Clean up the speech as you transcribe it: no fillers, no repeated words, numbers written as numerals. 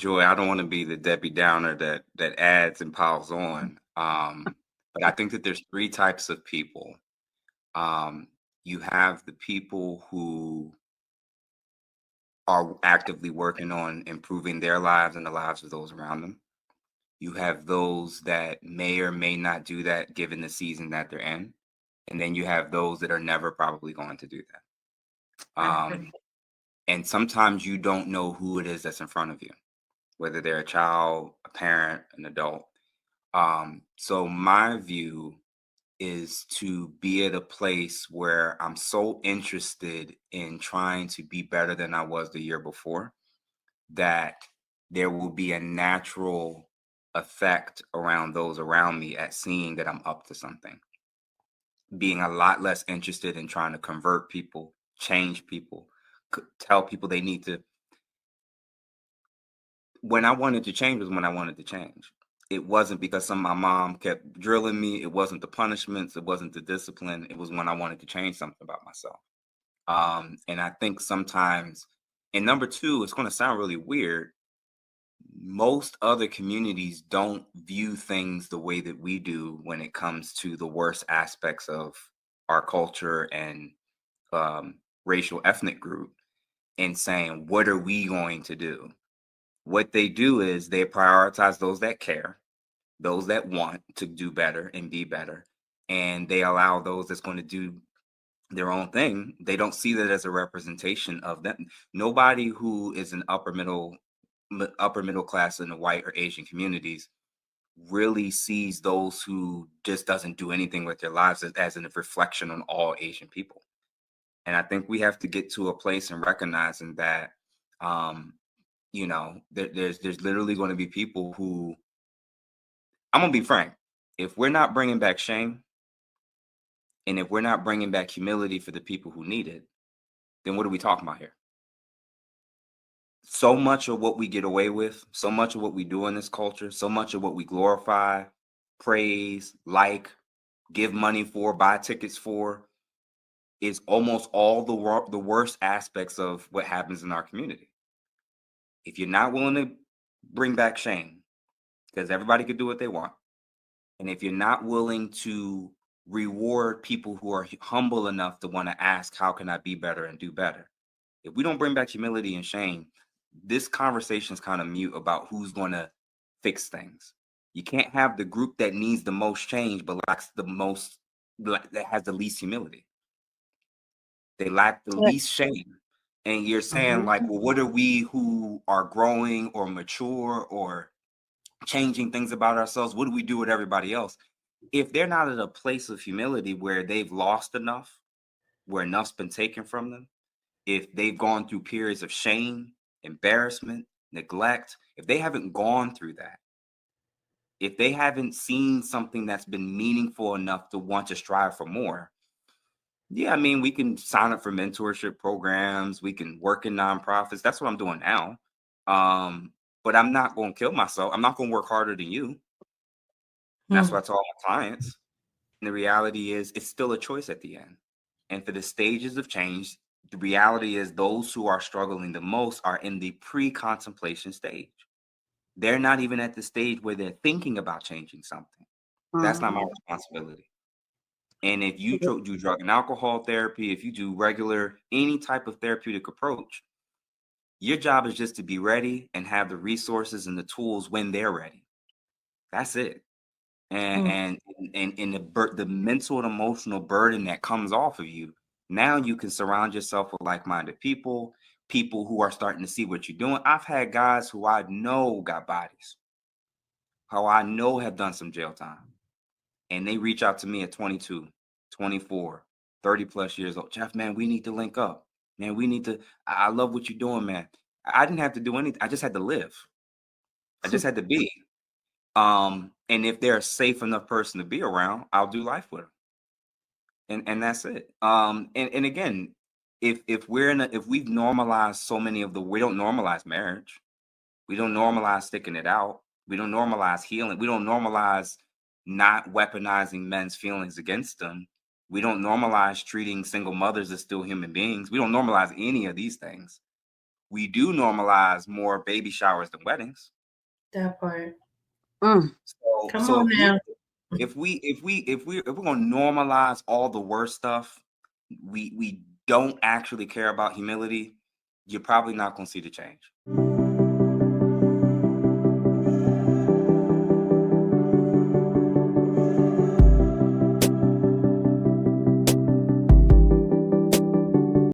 Joy, I don't want to be the Debbie Downer that adds and piles on. But I think that there's three types of people. Um, you have the people who are actively working on improving their lives and the lives of those around them. You have those that may or may not do that given the season that they're in. And then you have those that are never probably going to do that. And sometimes you don't know who it is that's in front of you, whether they're a child, a parent, an adult. So my view is to be at a place where I'm so interested in trying to be better than I was the year before that there will be a natural effect around those around me at seeing that I'm up to something. Being a lot less interested in trying to convert people, change people, tell people they need to. When I wanted to change was when I wanted to change. It wasn't because my mom kept drilling me. It wasn't the punishments. It wasn't the discipline. It was when I wanted to change something about myself. And I think sometimes, and number two, it's going to sound really weird. Most other communities don't view things the way that we do when it comes to the worst aspects of our culture and racial ethnic group, and saying, what are we going to do? What they do is they prioritize those that care, those that want to do better and be better, and they allow those that's going to do their own thing. They don't see that as a representation of them. Nobody who is an upper middle class in the white or Asian communities really sees those who just doesn't do anything with their lives as a reflection on all Asian people. And I think we have to get to a place in recognizing that there's literally going to be people who, I'm going to be frank, if we're not bringing back shame and if we're not bringing back humility for the people who need it, then what are we talking about here? So much of what we get away with, so much of what we do in this culture, so much of what we glorify, praise, give money for, buy tickets for, is almost all the worst aspects of what happens in our community. If you're not willing to bring back shame, because everybody could do what they want, and if you're not willing to reward people who are humble enough to want to ask, how can I be better and do better? If we don't bring back humility and shame, this conversation is kind of mute about who's going to fix things. You can't have the group that needs the most change, but that has the least humility. They lack the least shame. And you're saying, like, well, what are we who are growing or mature or changing things about ourselves? What do we do with everybody else? If they're not at a place of humility where they've lost enough, where enough's been taken from them, if they've gone through periods of shame, embarrassment, neglect, if they haven't gone through that, if they haven't seen something that's been meaningful enough to want to strive for more, yeah, I mean, we can sign up for mentorship programs, we can work in nonprofits. That's what I'm doing now. But I'm not going to kill myself. I'm not going to work harder than you. That's what I tell all my clients. And the reality is, it's still a choice at the end. And for the stages of change, the reality is those who are struggling the most are in the pre-contemplation stage. They're not even at the stage where they're thinking about changing something. That's not my responsibility. And if you do drug and alcohol therapy, if you do regular, any type of therapeutic approach, your job is just to be ready and have the resources and the tools when they're ready. That's it. And the mental and emotional burden that comes off of you, now you can surround yourself with like-minded people who are starting to see what you're doing. I've had guys who I know got bodies, who I know have done some jail time, and they reach out to me at 22, 24, 30 plus years old. Jeff, man, we need to link up. Man, we need to, I love what you're doing, man. I didn't have to do anything. I just had to live. I just had to be. And if they're a safe enough person to be around, I'll do life with them. And that's it. And again, if we've normalized so many we don't normalize marriage. We don't normalize sticking it out. We don't normalize healing. We don't normalize not weaponizing men's feelings against them. We don't normalize treating single mothers as still human beings. We don't normalize any of these things. we do normalize more baby showers than weddings. That part. So Come so on if we now. if we're gonna normalize all the worst stuff, we don't actually care about humility, you're probably not gonna see the change.